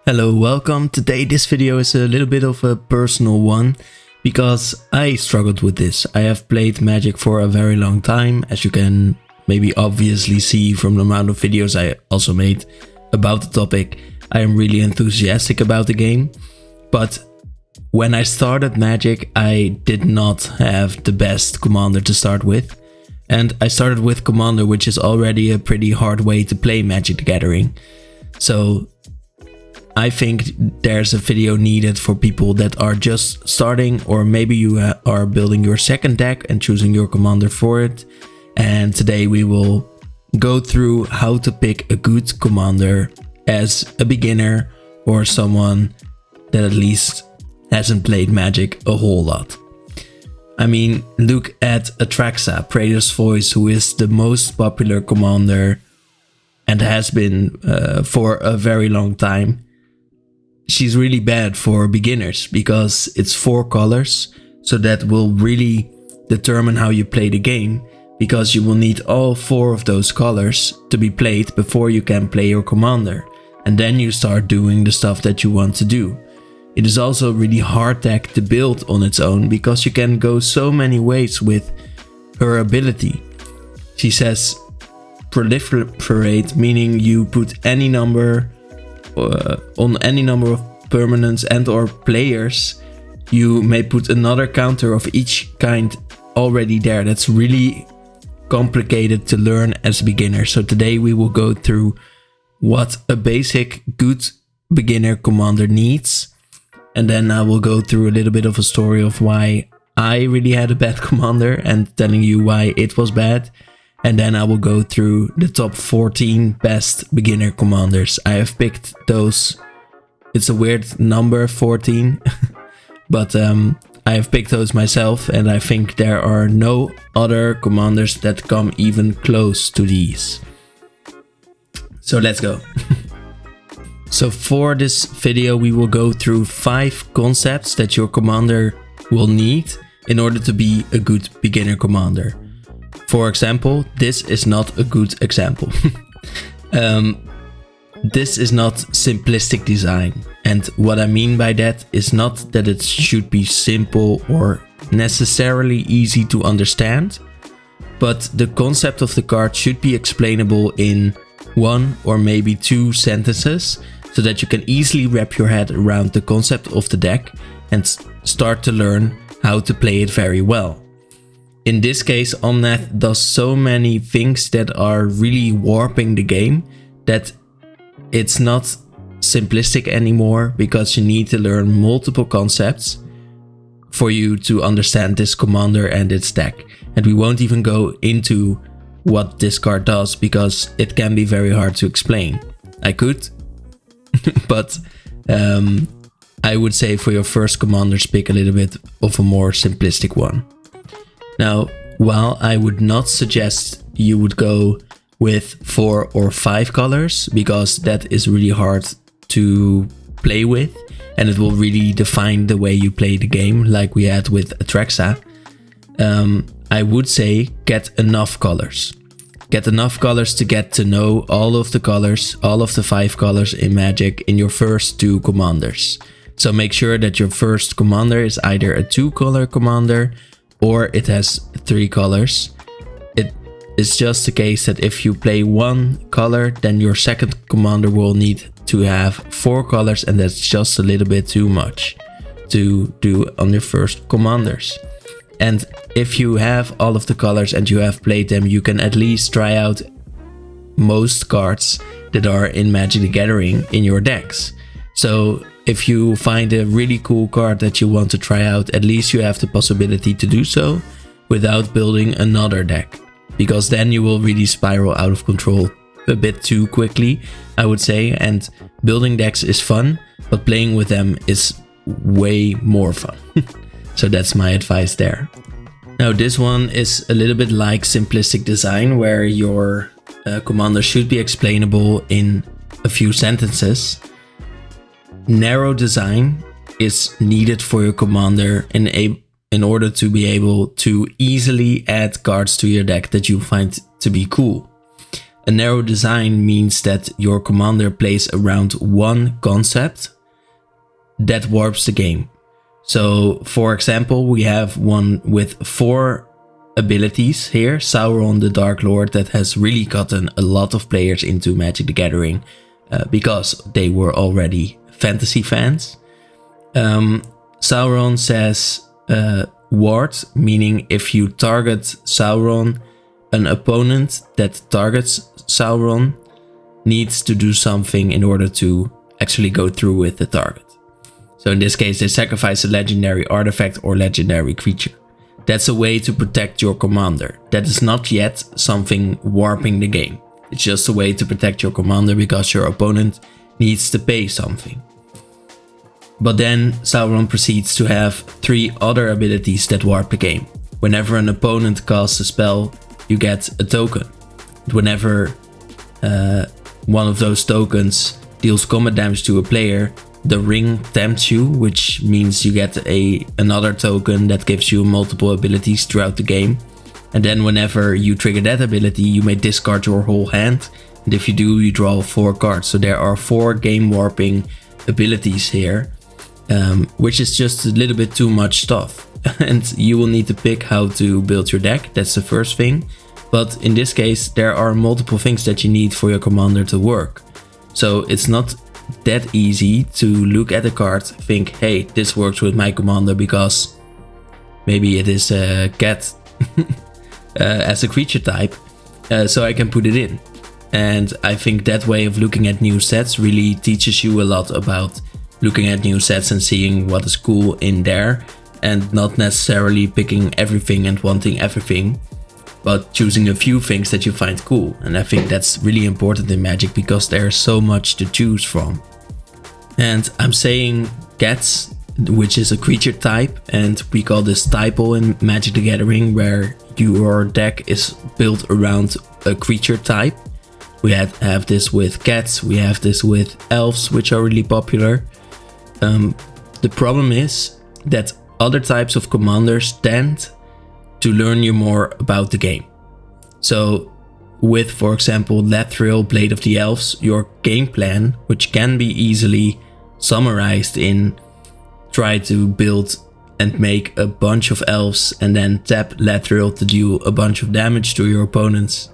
Hello, welcome. Today this video is a little bit of a personal one because I struggled with this. I have played Magic for a very long time, as you can maybe obviously see from the amount of videos I also made about the topic. I am really enthusiastic about the game, but when I started Magic I did not have the best commander to start with. And I started with Commander, which is already a pretty hard way to play Magic the Gathering. So I think there's a video needed for people that are just starting, or maybe you are building your second deck and choosing your commander for it. And today we will go through how to pick a good commander as a beginner or someone that at least hasn't played Magic a whole lot. I mean, look at Atraxa, Praetor's Voice, who is the most popular commander and has been for a very long time. She's really bad for beginners because it's 4 colors, so that will really determine how you play the game, because you will need all 4 of those colors to be played before you can play your commander, and then you start doing the stuff that you want to do. It is also a really hard deck to build on its own because you can go so many ways with her ability. She says proliferate, meaning you put any number on any number of permanents and or players. You may put another counter of each kind already there. That's really complicated to learn as a beginner. So today we will go through what a basic good beginner commander needs. And then I will go through a little bit of a story of why I really had a bad commander and telling you why it was bad. And then I will go through the top 14 best beginner commanders. I have picked those. It's a weird number, 14. But I have picked those myself. And I think there are no other commanders that come even close to these. So let's go. So for this video we will go through 5 concepts that your commander will need in order to be a good beginner commander. For example, this is not a good example. This is not simplistic design. And what I mean by that is not that it should be simple or necessarily easy to understand, but the concept of the card should be explainable in 1 or maybe 2 sentences, so that you can easily wrap your head around the concept of the deck and start to learn how to play it very well. In this case, Omnath does so many things that are really warping the game that it's not simplistic anymore, because you need to learn multiple concepts for you to understand this commander and its deck. And we won't even go into what this card does because it can be very hard to explain. I could, but I would say for your first commanders, pick a little bit of a more simplistic one. Now, while I would not suggest you would go with 4 or 5 colors, because that is really hard to play with and it will really define the way you play the game, like we had with Atraxa, I would say get enough colors. Get enough colors to get to know all of the colors, all of the 5 colors in Magic in your first 2 commanders. So make sure that your first commander is either a 2-color commander or it has 3 colors. It is just the case that if you play 1 color, then your second commander will need to have 4 colors, and that's just a little bit too much to do on your first commanders. And if you have all of the colors and you have played them, you can at least try out most cards that are in Magic the Gathering in your decks. So if you find a really cool card that you want to try out, at least you have the possibility to do so without building another deck. Because then you will really spiral out of control a bit too quickly, I would say. And building decks is fun, but playing with them is way more fun. So that's my advice there. Now this one is a little bit like simplistic design, where your commander should be explainable in a few sentences. Narrow design is needed for your commander in order to be able to easily add cards to your deck that you find to be cool. A narrow design means that your commander plays around one concept that warps the game. So, for example, we have one with 4 abilities here. Sauron the Dark Lord, that has really gotten a lot of players into Magic the Gathering because they were already fantasy fans. Sauron says ward, meaning if you target Sauron, an opponent that targets Sauron needs to do something in order to actually go through with the target. So in this case, they sacrifice a legendary artifact or legendary creature. That's a way to protect your commander. That is not yet something warping the game. It's just a way to protect your commander because your opponent needs to pay something. But then Sauron proceeds to have 3 other abilities that warp the game. Whenever an opponent casts a spell, you get a token. Whenever one of those tokens deals combat damage to a player, the ring tempts you, which means you get another token that gives you multiple abilities throughout the game. And then whenever you trigger that ability, you may discard your whole hand. And if you do, you draw 4 cards. So there are 4 game warping abilities here, which is just a little bit too much stuff. And you will need to pick how to build your deck. That's the first thing. But in this case, there are multiple things that you need for your commander to work. So it's not that easy to look at a card, think, hey, this works with my commander because maybe it is a cat as a creature type, so I can put it in. And I think that way of looking at new sets really teaches you a lot about looking at new sets and seeing what is cool in there, and not necessarily picking everything and wanting everything, but choosing a few things that you find cool. And I think that's really important in Magic because there's so much to choose from. And I'm saying cats, which is a creature type, and we call this typal in Magic the Gathering, where your deck is built around a creature type. We have this with cats, we have this with elves, which are really popular. The problem is that other types of commanders tend to learn you more about the game. So with, for example, Lathril, Blade of the Elves, your game plan, which can be easily summarized in try to build and make a bunch of elves and then tap Lathril to do a bunch of damage to your opponents,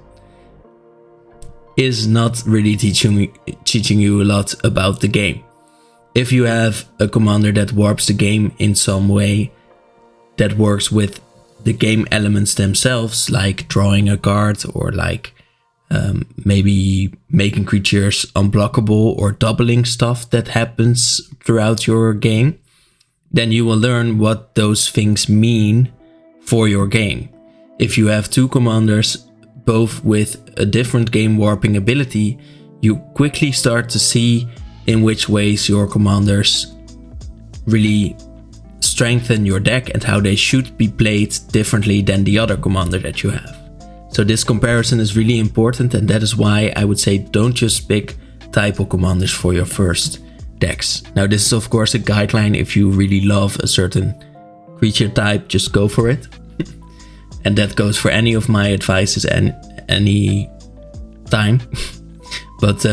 is not really teaching you a lot about the game. If you have a commander that warps the game in some way that works with the game elements themselves, like drawing a card or like maybe making creatures unblockable or doubling stuff that happens throughout your game, then you will learn what those things mean for your game. If you have 2 commanders, both with a different game warping ability, you quickly start to see in which ways your commanders really strengthen your deck and how they should be played differently than the other commander that you have. So this comparison is really important, and that is why I would say don't just pick typal commanders for your first decks. Now this is of course a guideline. If you really love a certain creature type, just go for it. And that goes for any of my advices and any time. But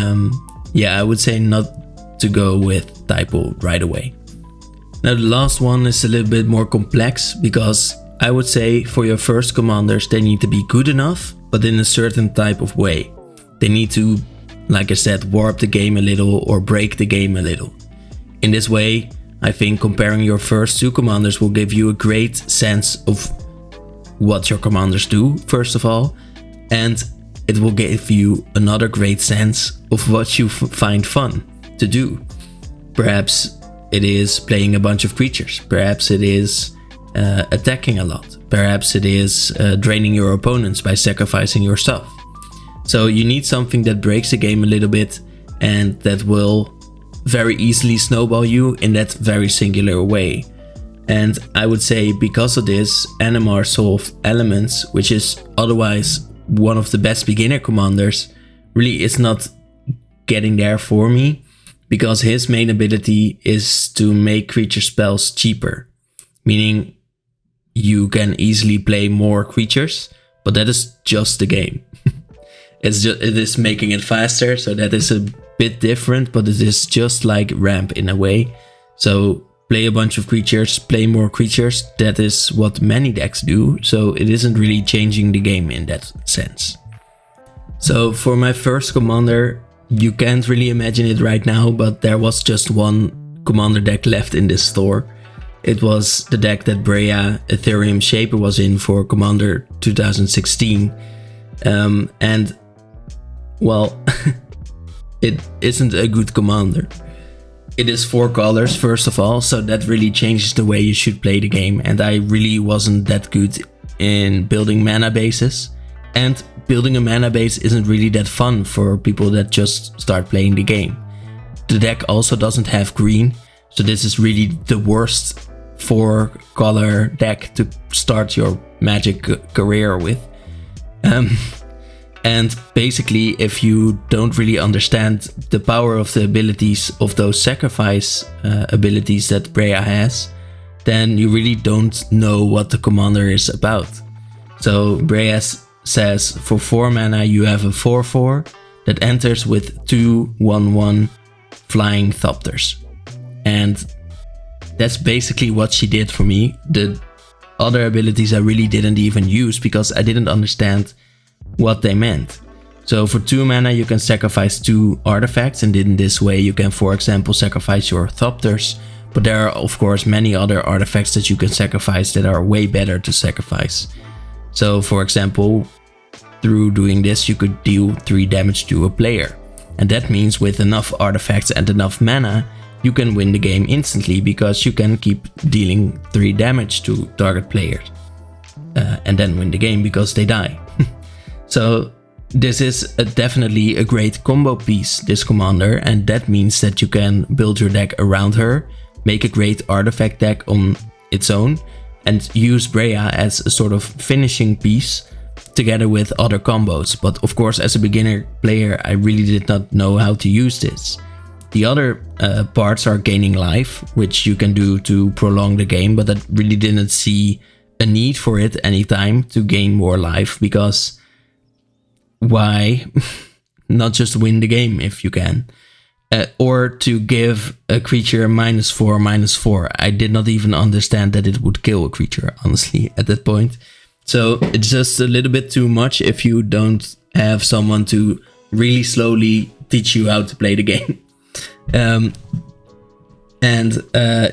yeah, I would say not to go with typal right away. Now the last one is a little bit more complex, because I would say for your first commanders, they need to be good enough, but in a certain type of way. They need to, like I said, warp the game a little or break the game a little. In this way, I think comparing your first 2 commanders will give you a great sense of what your commanders do, first of all, and it will give you another great sense of what you find fun to do. Perhaps it is playing a bunch of creatures, perhaps it is attacking a lot, perhaps it is draining your opponents by sacrificing your stuff. So you need something that breaks the game a little bit and that will very easily snowball you in that very singular way. And I would say because of this, Animar Solve Elements, which is otherwise one of the best beginner commanders, really is not getting there for me, because his main ability is to make creature spells cheaper, meaning you can easily play more creatures, but that is just the game. it is making it faster, so that is a bit different, but it is just like ramp in a way. So play a bunch of creatures, play more creatures. That is what many decks do, so it isn't really changing the game in that sense. So for my first commander, you can't really imagine it right now, but there was just one commander deck left in this store. It was the deck that Brea Ethereum Shaper was in for Commander 2016. And well, it isn't a good commander. It is 4 colors first of all, so that really changes the way you should play the game, and I really wasn't that good in building mana bases. And building a mana base isn't really that fun for people that just start playing the game. The deck also doesn't have green, so this is really the worst 4 color deck to start your Magic career with. And basically, if you don't really understand the power of the abilities of those sacrifice abilities that Brea has, then you really don't know what the commander is about. So Brea says for 4 mana you have a 4/4 that enters with 2/1/1 flying Thopters. And that's basically what she did for me. The other abilities I really didn't even use because I didn't understand what they meant. So for 2 mana you can sacrifice 2 artifacts, and in this way you can, for example, sacrifice your Thopters, but there are of course many other artifacts that you can sacrifice that are way better to sacrifice. So for example, through doing this you could deal 3 damage to a player, and that means with enough artifacts and enough mana you can win the game instantly, because you can keep dealing 3 damage to target players and then win the game because they die. So this is definitely a great combo piece, this commander, and that means that you can build your deck around her, make a great artifact deck on its own, and use Brea as a sort of finishing piece together with other combos. But of course, as a beginner player, I really did not know how to use this. The other parts are gaining life, which you can do to prolong the game, but I really didn't see a need for it anytime to gain more life, because why not just win the game if you can? Or to give a creature -4/-4. I did not even understand that it would kill a creature, honestly, at that point. So it's just a little bit too much if you don't have someone to really slowly teach you how to play the game.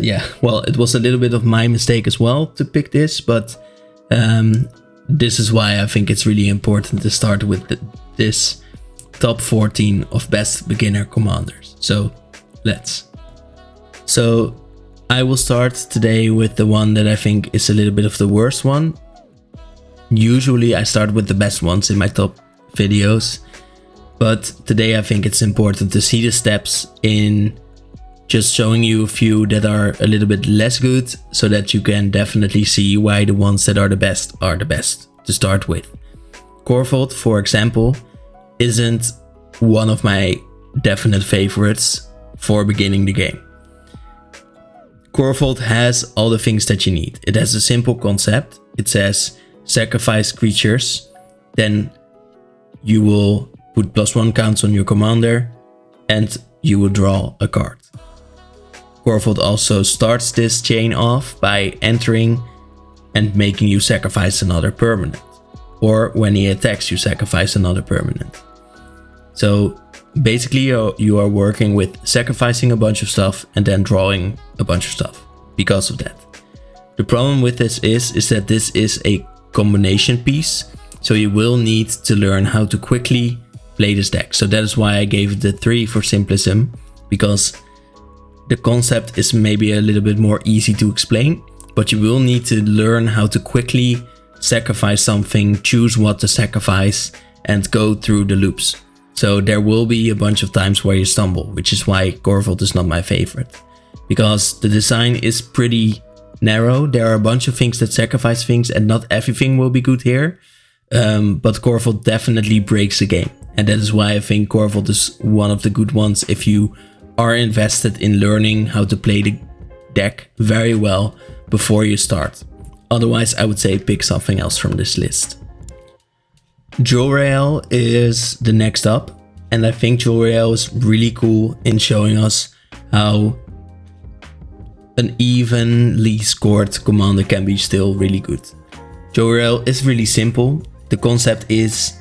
Yeah, well, it was a little bit of my mistake as well to pick this, but this is why I think it's really important to start with this top 14 of best beginner commanders. So I will start today with the one that I think is a little bit of the worst one. Usually I start with the best ones in my top videos, but today I think it's important to see the steps in just showing you a few that are a little bit less good, so that you can definitely see why the ones that are the best to start with. Korvold, for example, isn't one of my definite favorites for beginning the game. Korvold has all the things that you need. It has a simple concept. It says sacrifice creatures, then you will put +1 counts on your commander and you will draw a card. Korvold also starts this chain off by entering and making you sacrifice another permanent, or when he attacks you sacrifice another permanent. So basically you are working with sacrificing a bunch of stuff and then drawing a bunch of stuff because of that. The problem with this is that this is a combination piece, so you will need to learn how to quickly play this deck. So that is why I gave it the 3 for simplism, because the concept is maybe a little bit more easy to explain, but you will need to learn how to quickly sacrifice something, choose what to sacrifice, and go through the loops. So there will be a bunch of times where you stumble, which is why Korvold is not my favorite. Because the design is pretty narrow. There are a bunch of things that sacrifice things, and not everything will be good here. But Korvold definitely breaks the game. And that is why I think Korvold is one of the good ones if you are invested in learning how to play the deck very well before you start. Otherwise, I would say pick something else from this list. Jor-El is the next up, and I think Jor-El is really cool in showing us how an evenly scored commander can be still really good. Jor-El is really simple. The concept is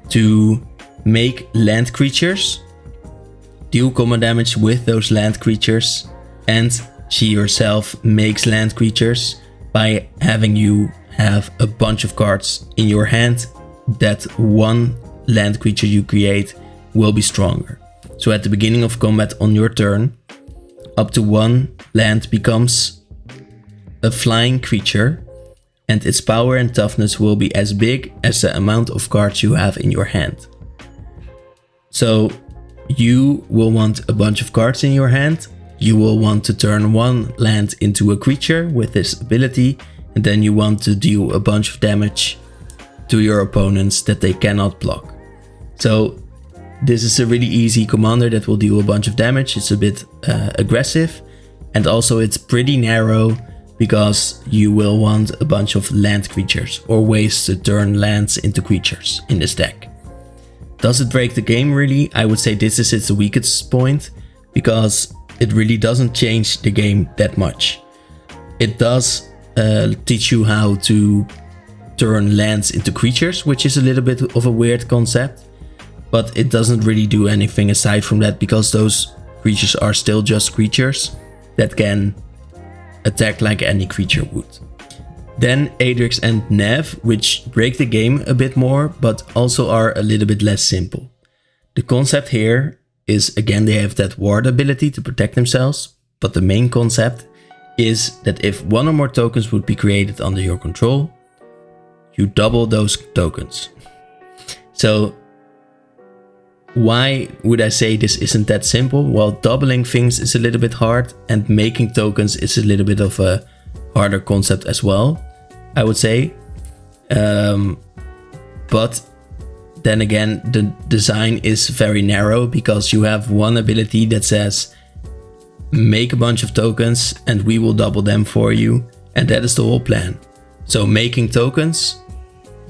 to make land creatures, deal combat damage with those land creatures, and she herself makes land creatures by having you have a bunch of cards in your hand that one land creature you create will be stronger. So at the beginning of combat on your turn, up to one land becomes a flying creature, and its power and toughness will be as big as the amount of cards you have in your hand. So you will want a bunch of cards in your hand. You will want to turn one land into a creature with this ability, and then you want to deal a bunch of damage to your opponents that they cannot block. So this is a really easy commander that will deal a bunch of damage. It's a bit aggressive, and also it's pretty narrow because you will want a bunch of land creatures or ways to turn lands into creatures in this deck. Does it break the game really? I would say this is its weakest point, because it really doesn't change the game that much. It does teach you how to turn lands into creatures, which is a little bit of a weird concept, but it doesn't really do anything aside from that, because those creatures are still just creatures that can attack like any creature would. Then Adrix and Nev, which break the game a bit more, but also are a little bit less simple. The concept here is, again, they have that ward ability to protect themselves, but the main concept is that if one or more tokens would be created under your control, you double those tokens. So why would I say this isn't that simple? Well, doubling things is a little bit hard, and making tokens is a little bit of a harder concept as well, I would say. But then again, the design is very narrow, because you have one ability that says make a bunch of tokens and we will double them for you, and that is the whole plan. So making tokens,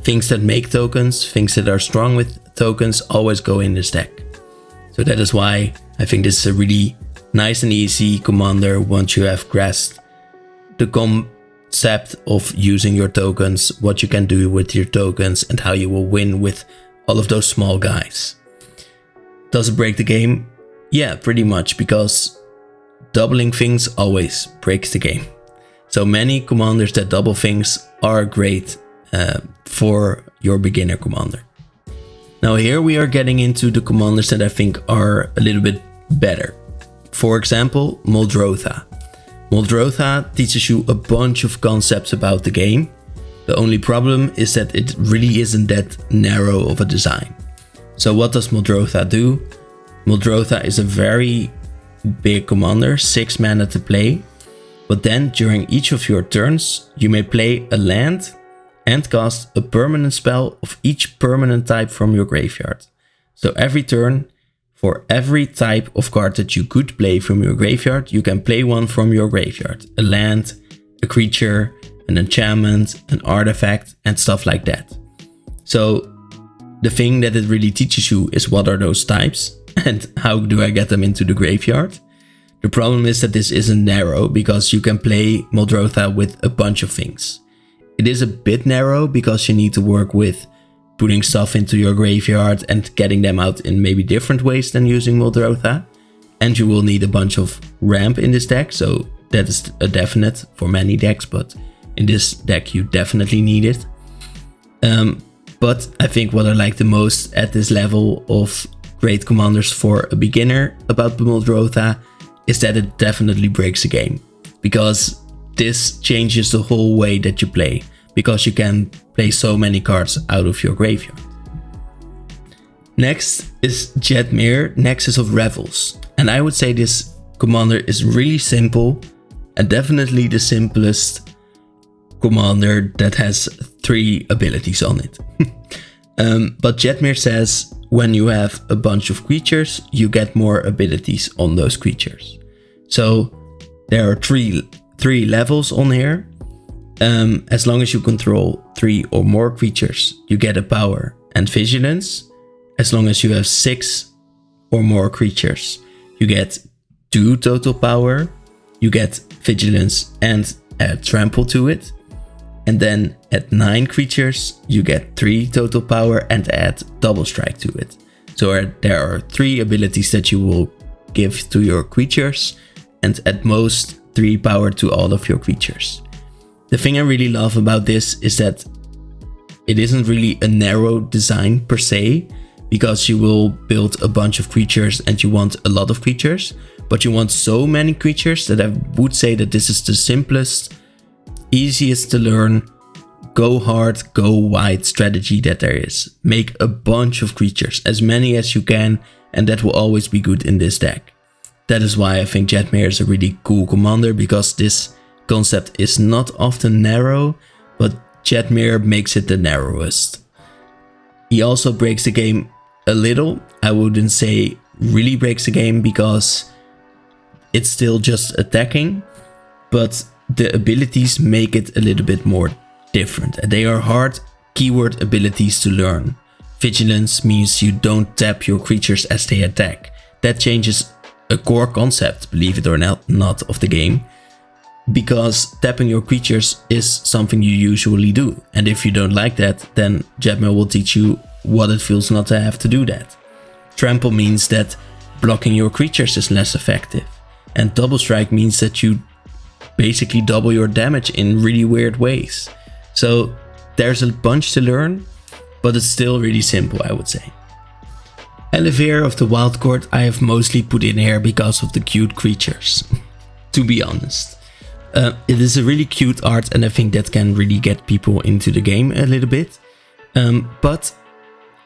things that make tokens, things that are strong with tokens always go in this deck. So that is why I think this is a really nice and easy commander once you have grasped the concept of using your tokens, what you can do with your tokens, and how you will win with all of those small guys. Does it break the game? Yeah, pretty much, because doubling things always breaks the game. So many commanders that double things are great for your beginner commander. Now here we are getting into the commanders that I think are a little bit better. For example, Muldrotha. Muldrotha teaches you a bunch of concepts about the game. The only problem is that it really isn't that narrow of a design. So what does Muldrotha do? Muldrotha is a very big commander, 6 mana to play. But then during each of your turns, you may play a land and cast a permanent spell of each permanent type from your graveyard. So every turn, for every type of card that you could play from your graveyard, you can play one from your graveyard. A land, a creature, an enchantment, an artifact, and stuff like that. So the thing that it really teaches you is what are those types and how do I get them into the graveyard. The problem is that this isn't narrow, because you can play Muldrotha with a bunch of things. It is a bit narrow because you need to work with putting stuff into your graveyard and getting them out in maybe different ways than using Muldrotha. And you will need a bunch of ramp in this deck, so that is a definite for many decks, but in this deck you definitely need it. But I think what I like the most at this level of great commanders for a beginner about Muldrotha is that it definitely breaks the game, because this changes the whole way that you play, because you can play so many cards out of your graveyard. Next is Jedmir, Nexus of Revels. And I would say this commander is really simple, and definitely the simplest commander that has 3 abilities on it. But Jedmir says when you have a bunch of creatures, you get more abilities on those creatures. So there are three levels on here. As long as you control 3 or more creatures, you get a power, and vigilance. As long as you have 6 or more creatures, you get 2 total power, you get vigilance and add trample to it. And then at 9 creatures, you get 3 total power and add double strike to it. So there are 3 abilities that you will give to your creatures, and at most 3 power to all of your creatures. The thing I really love about this is that it isn't really a narrow design per se, because you will build a bunch of creatures and you want a lot of creatures, but you want so many creatures that I would say that this is the simplest, easiest to learn, go hard, go wide strategy that there is. Make a bunch of creatures, as many as you can, and that will always be good in this deck. That is why I think Jetmir is a really cool commander, because this concept is not often narrow, but Jetmir makes it the narrowest. He also breaks the game a little. I wouldn't say really breaks the game, because it's still just attacking, but the abilities make it a little bit more different. They are hard keyword abilities to learn. Vigilance means you don't tap your creatures as they attack. That changes a core concept, believe it or not, of the game, because tapping your creatures is something you usually do. And if you don't like that, then Jetmir will teach you what it feels not to have to do that. Trample means that blocking your creatures is less effective. And double strike means that you basically double your damage in really weird ways. So there's a bunch to learn, but it's still really simple, I would say. Elevator of the Wild Court I have mostly put in here because of the cute creatures, to be honest. It is a really cute art, and I think that can really get people into the game a little bit. But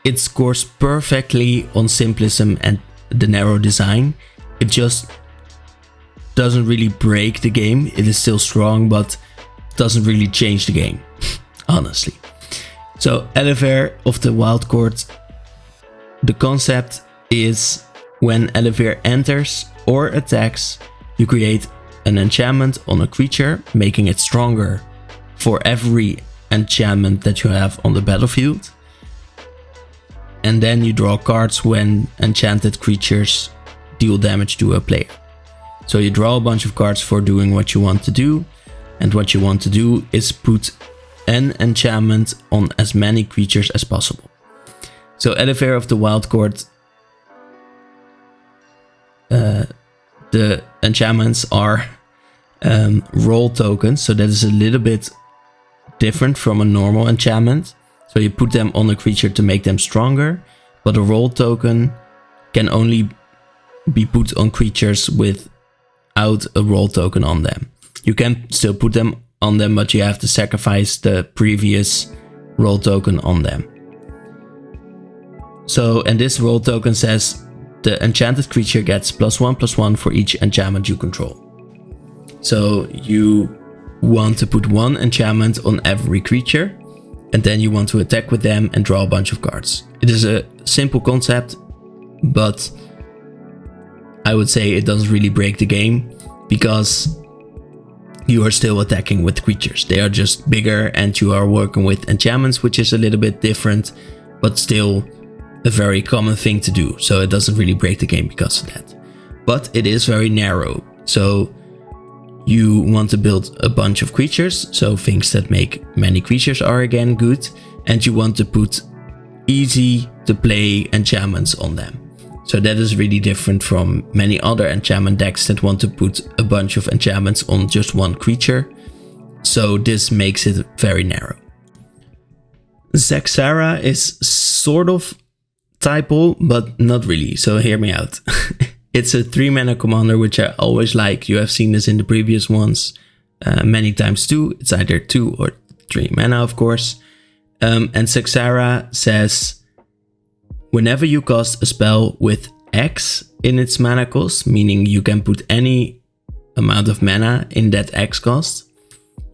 it scores perfectly on simplism and the narrow design. It just doesn't really break the game. It is still strong, but doesn't really change the game, honestly. So Elevator of the Wild Court, the concept is when Elevator enters or attacks, you create an enchantment on a creature, making it stronger for every enchantment that you have on the battlefield. And then you draw cards when enchanted creatures deal damage to a player. So you draw a bunch of cards for doing what you want to do, and what you want to do is put an enchantment on as many creatures as possible. So Elevator of the Wild Court, the enchantments are roll tokens, so that is a little bit different from a normal enchantment. So you put them on a creature to make them stronger, but a roll token can only be put on creatures without a roll token on them. You can still put them on them, but you have to sacrifice the previous roll token on them. So, and this roll token says the enchanted creature gets +1/+1 for each enchantment you control. So you want to put 1 enchantment on every creature, and then you want to attack with them and draw a bunch of cards. It is a simple concept, but I would say it doesn't really break the game, because you are still attacking with creatures. They are just bigger, and you are working with enchantments, which is a little bit different, but still a very common thing to do. So it doesn't really break the game because of that. But it is very narrow. So you want to build a bunch of creatures, so things that make many creatures are again good, and you want to put easy to play enchantments on them. So that is really different from many other enchantment decks that want to put a bunch of enchantments on just one creature. So this makes it very narrow. Zaxara is sort of typo, but not really, so hear me out. It's a 3-mana commander, which I always like. You have seen this in the previous ones many times too. It's either 2 or 3 mana, of course. And Zaxara says, whenever you cast a spell with X in its mana cost, meaning you can put any amount of mana in that X cost,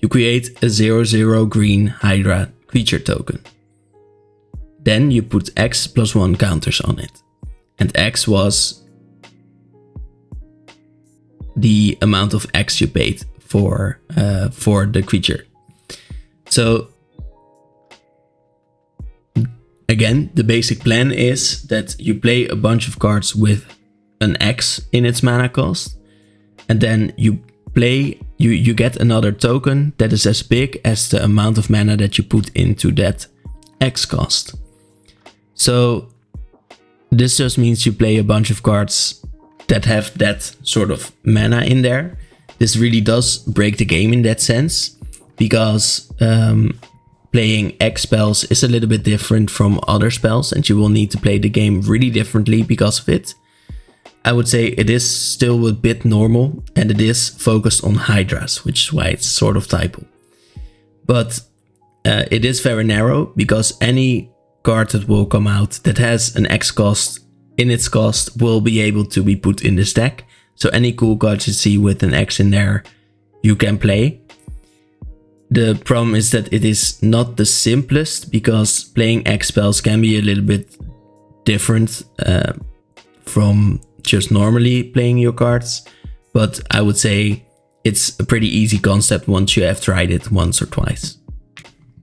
you create a 0/0 green Hydra creature token. Then you put X +1 counters on it. And X was the amount of X you paid for the creature. So Again, the basic plan is that you play a bunch of cards with an X in its mana cost, and then you get another token that is as big as the amount of mana that you put into that X cost. So this just means you play a bunch of cards that have that sort of mana in there. This really does break the game in that sense, because playing X spells is a little bit different from other spells, and you will need to play the game really differently because of it. I would say it is still a bit normal, and it is focused on Hydras, which is why it's sort of typo. But it is very narrow, because any card that will come out that has an X cost in its cost will be able to be put in this deck. So any cool cards you see with an X in there, you can play. The problem is that it is not the simplest, because playing X spells can be a little bit different from just normally playing your cards. But I would say it's a pretty easy concept once you have tried it once or twice.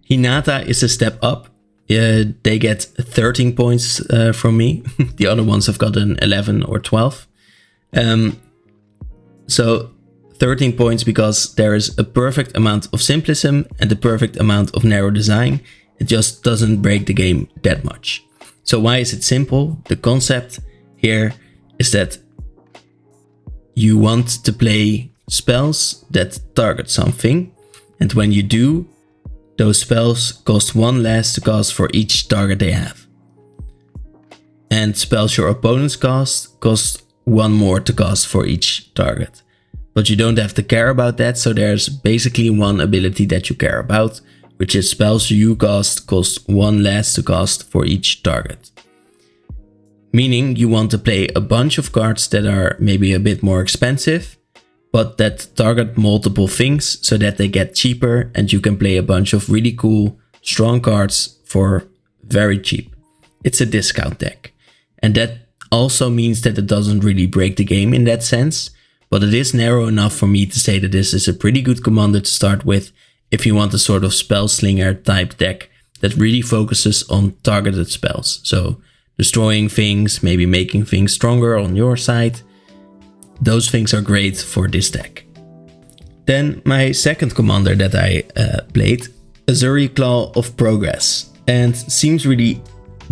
Hinata is a step up. They get 13 points from me. The other ones have gotten 11 or 12. So 13 points because there is a perfect amount of simplism and a perfect amount of narrow design. It just doesn't break the game that much. So why is it simple? The concept here is that you want to play spells that target something, and when you do, those spells cost 1 less to cast for each target they have. And spells your opponents cast cost 1 more to cast for each target. But you don't have to care about that, so there's basically one ability that you care about, which is spells you cast cost 1 less to cast for each target. Meaning you want to play a bunch of cards that are maybe a bit more expensive, but that target multiple things so that they get cheaper, and you can play a bunch of really cool, strong cards for very cheap. It's a discount deck. And that also means that it doesn't really break the game in that sense, but it is narrow enough for me to say that this is a pretty good commander to start with if you want a sort of spell slinger type deck that really focuses on targeted spells. So destroying things, maybe making things stronger on your side. Those things are great for this deck. Then my second commander that I played, Azuri Claw of Progress. And seems really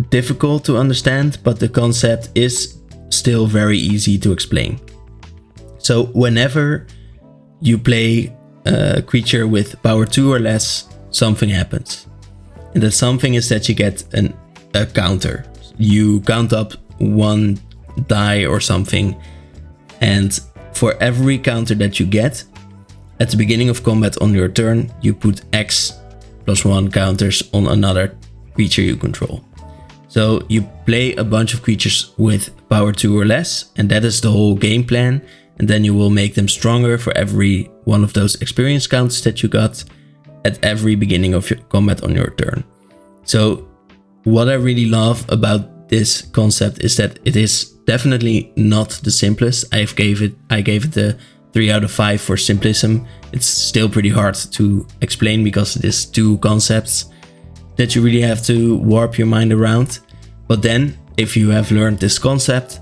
difficult to understand, but the concept is still very easy to explain. So whenever you play a creature with power 2 or less, something happens. And that something is that you get a counter. You count up 1 die or something, and for every counter that you get, at the beginning of combat on your turn, you put X +1 counters on another creature you control. So you play a bunch of creatures with power 2 or less, and that is the whole game plan. And then you will make them stronger for every one of those experience counts that you got at every beginning of your combat on your turn. So what I really love about this concept is that it is definitely not the simplest. I gave it a 3 out of 5 for simplism. It's still pretty hard to explain because it is 2 concepts that you really have to warp your mind around. But then if you have learned this concept,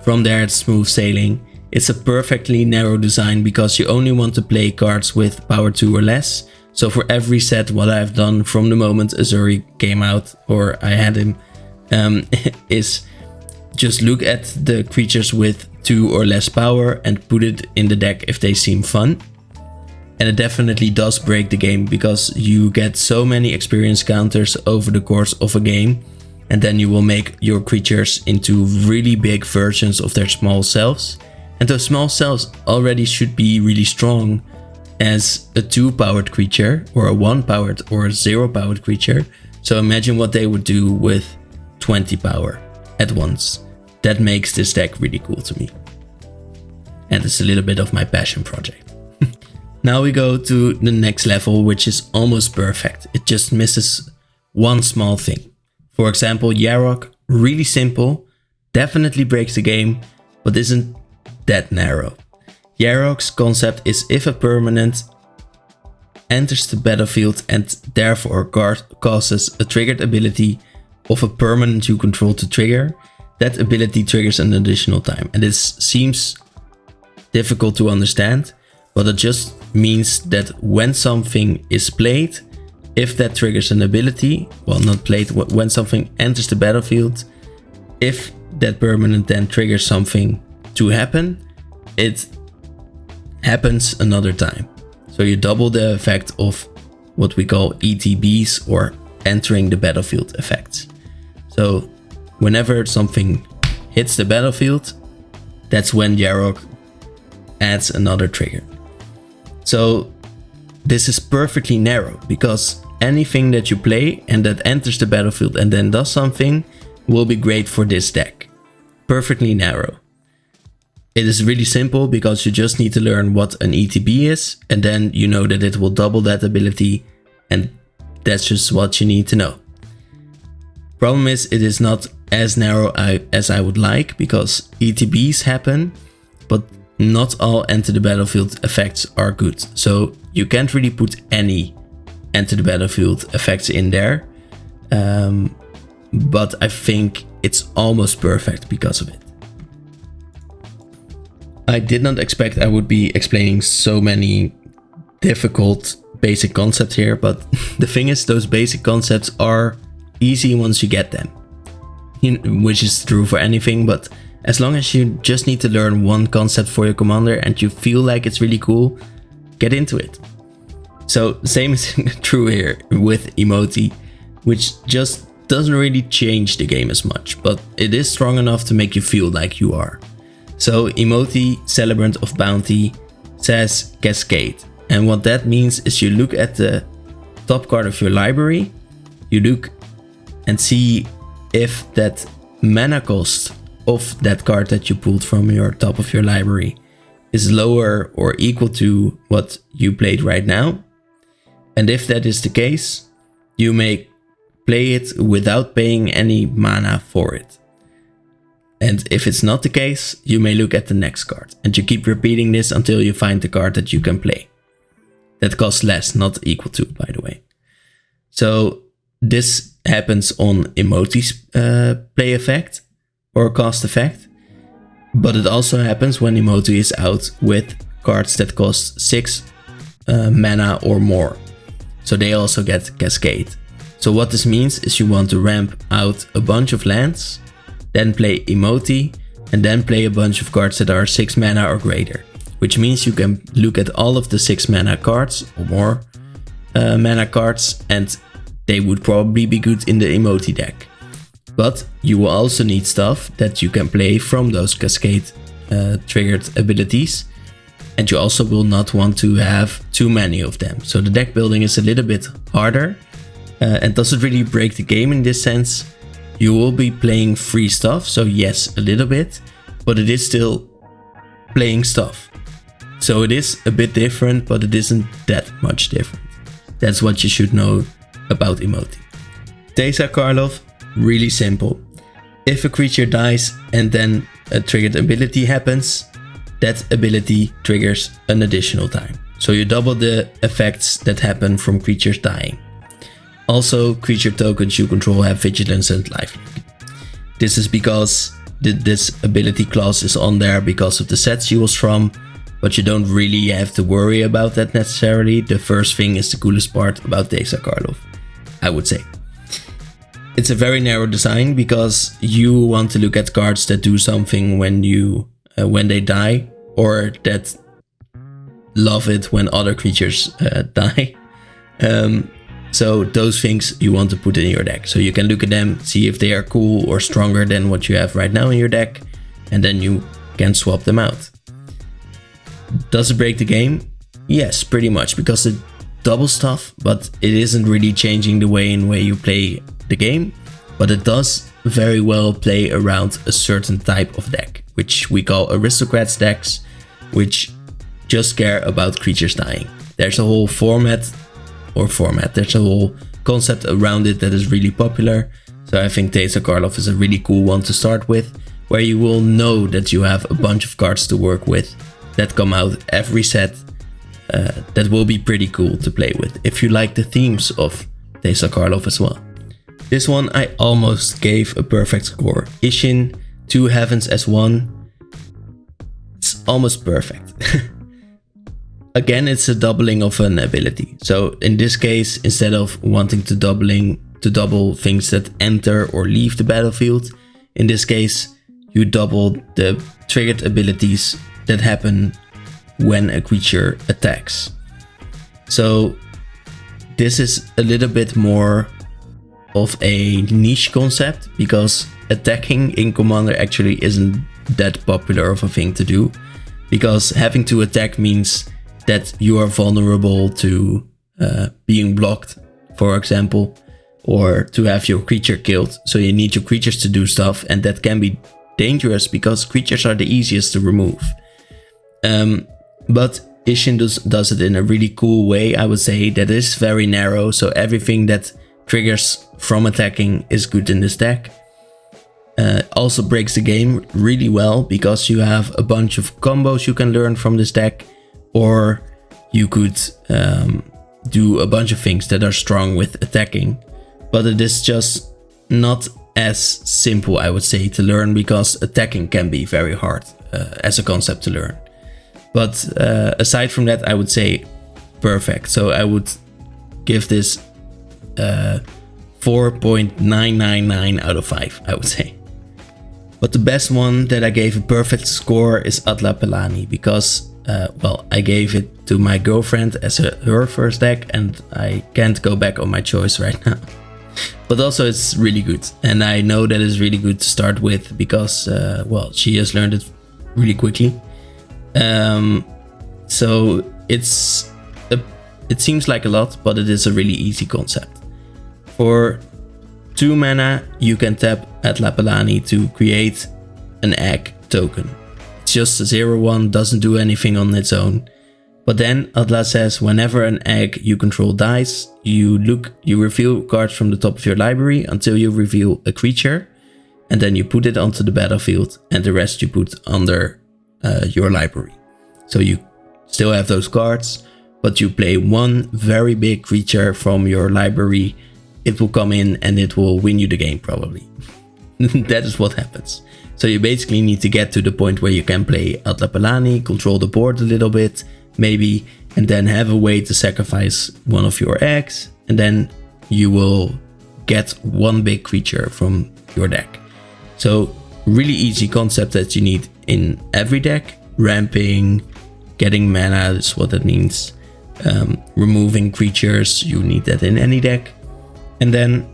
from there it's smooth sailing. It's a perfectly narrow design because you only want to play cards with power 2 or less. So for every set, what I've done from the moment Azuri came out, or I had him, is just look at the creatures with 2 or less power and put it in the deck if they seem fun. And it definitely does break the game because you get so many experience counters over the course of a game, and then you will make your creatures into really big versions of their small selves. And those small selves already should be really strong as a 2-powered creature, or a 1-powered or a 0-powered creature. So imagine what they would do with 20 power at once. That makes this deck really cool to me. And it's a little bit of my passion project. Now we go to the next level, which is almost perfect. It just misses one small thing. For example, Yarok, really simple, definitely breaks the game, but isn't that narrow. Yarok's concept is if a permanent enters the battlefield and therefore causes a triggered ability, of a permanent you control to trigger, that ability triggers an additional time. And this seems difficult to understand, but it just means that when something is played, if that triggers an ability, well, not played, when something enters the battlefield, if that permanent then triggers something to happen, it happens another time. So you double the effect of what we call ETBs, or entering the battlefield effects. So whenever something hits the battlefield, that's when Yarok adds another trigger. So this is perfectly narrow, because anything that you play and that enters the battlefield and then does something will be great for this deck. Perfectly narrow. It is really simple, because you just need to learn what an ETB is, and then you know that it will double that ability, and that's just what you need to know. Problem is, it is not as narrow as I would like, because ETBs happen, but not all enter the battlefield effects are good. So you can't really put any enter the battlefield effects in there. But I think it's almost perfect because of it. I did not expect I would be explaining so many difficult basic concepts here, but the thing is, those basic concepts are easy once you get them. Which is true for anything, but as long as you just need to learn one concept for your commander and you feel like it's really cool, get into it. So the same is true here with Emoti, which just doesn't really change the game as much, but it is strong enough to make you feel like you are. So Emoti, Celebrant of Bounty, says Cascade. And what that means is you look at the top card of your library, you look and see if that mana cost of that card that you pulled from your top of your library is lower or equal to what you played right now. And if that is the case, you may play it without paying any mana for it. And if it's not the case, you may look at the next card. And you keep repeating this until you find the card that you can play. That costs less, not equal to, by the way. So this happens on Emoti's play effect or cost effect. But it also happens when Emoti is out with cards that cost 6 mana or more. So they also get Cascade. So what this means is you want to ramp out a bunch of lands, then play Emoti, and then play a bunch of cards that are 6 mana or greater. Which means you can look at all of the 6 mana cards or more mana cards, and they would probably be good in the Emoti deck. But you will also need stuff that you can play from those Cascade triggered abilities. And you also will not want to have too many of them. So the deck building is a little bit harder and doesn't really break the game in this sense. You will be playing free stuff, so yes, a little bit, but it is still playing stuff. So it is a bit different, but it isn't that much different. That's what you should know about Emoti. Teysa Karlov, really simple. If a creature dies and then a triggered ability happens, that ability triggers an additional time. So you double the effects that happen from creatures dying. Also, creature tokens you control have Vigilance and Lifelink. This is because this ability clause is on there because of the sets you was from, but you don't really have to worry about that necessarily. The first thing is the coolest part about Teysa Karlov, I would say. It's a very narrow design because you want to look at cards that do something when they die, or that love it when other creatures die. So those things you want to put in your deck. So you can look at them, see if they are cool or stronger than what you have right now in your deck, and then you can swap them out. Does it break the game? Yes, pretty much, because it doubles stuff, but it isn't really changing the way you play the game. But it does very well play around a certain type of deck, which we call aristocrats decks, which just care about creatures dying. There's a whole there's a whole concept around it that is really popular. So I think Teysa Karlov is a really cool one to start with, where you will know that you have a bunch of cards to work with that come out every set. That will be pretty cool to play with if you like the themes of Teysa Karlov as well. This one I almost gave a perfect score. Ishin, 2 heavens as 1. It's almost perfect. Again, it's a doubling of an ability. So in this case, instead of wanting to double things that enter or leave the battlefield, in this case, you double the triggered abilities that happen when a creature attacks. So this is a little bit more of a niche concept, because attacking in Commander actually isn't that popular of a thing to do, because having to attack means that you are vulnerable to being blocked, for example, or to have your creature killed. So you need your creatures to do stuff, and that can be dangerous because creatures are the easiest to remove. But Ishin does it in a really cool way, I would say, that is very narrow, so everything that triggers from attacking is good in this deck. Also breaks the game really well, because you have a bunch of combos you can learn from this deck, or you could do a bunch of things that are strong with attacking. But it is just not as simple, I would say, to learn, because attacking can be very hard as a concept to learn. But aside from that, I would say perfect. So I would give this 4.999 out of 5, I would say. But the best one that I gave a perfect score is Atla Pelani, because well, I gave it to my girlfriend as her first deck, and I can't go back on my choice right now. But also it's really good, and I know that it's really good to start with, because well, she has learned it really quickly. So it seems like a lot, but it is a really easy concept. For 2 mana, you can tap Atla Pelani to create an egg token. It's just a 0/1, doesn't do anything on its own. But then Atla says, whenever an egg you control dies, you reveal cards from the top of your library until you reveal a creature, and then you put it onto the battlefield, and the rest you put under your library. So you still have those cards, but you play one very big creature from your library. It will come in and it will win you the game, probably. That is what happens. So you basically need to get to the point where you can play Atla Pelani, control the board a little bit, maybe, and then have a way to sacrifice one of your eggs, and then you will get one big creature from your deck. So really easy concept that you need in every deck. Ramping, getting mana is what that means. Removing creatures, you need that in any deck. And then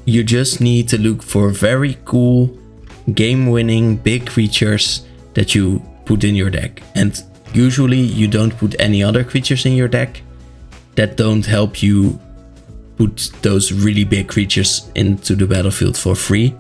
you just need to look for very cool, game-winning big creatures that you put in your deck. And usually you don't put any other creatures in your deck that don't help you put those really big creatures into the battlefield for free.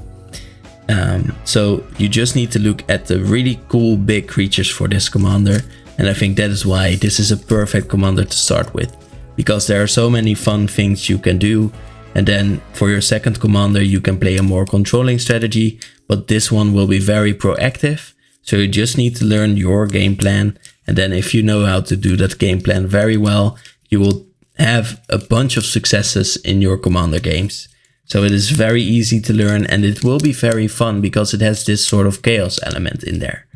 So you just need to look at the really cool big creatures for this commander, and I think that is why this is a perfect commander to start with, because there are so many fun things you can do. And then for your second commander you can play a more controlling strategy, but this one will be very proactive. So you just need to learn your game plan, and then if you know how to do that game plan very well, you will have a bunch of successes in your commander games. So it is very easy to learn, and it will be very fun because it has this sort of chaos element in there.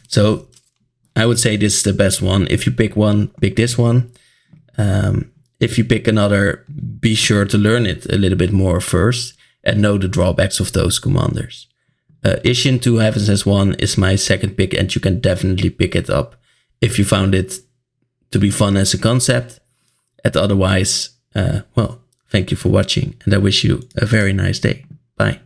So I would say this is the best one. If you pick one, pick this one. If you pick another, be sure to learn it a little bit more first and know the drawbacks of those commanders. Ishin 2 Heavens as 1 is my second pick, and you can definitely pick it up if you found it to be fun as a concept. And otherwise, well, thank you for watching, and I wish you a very nice day. Bye.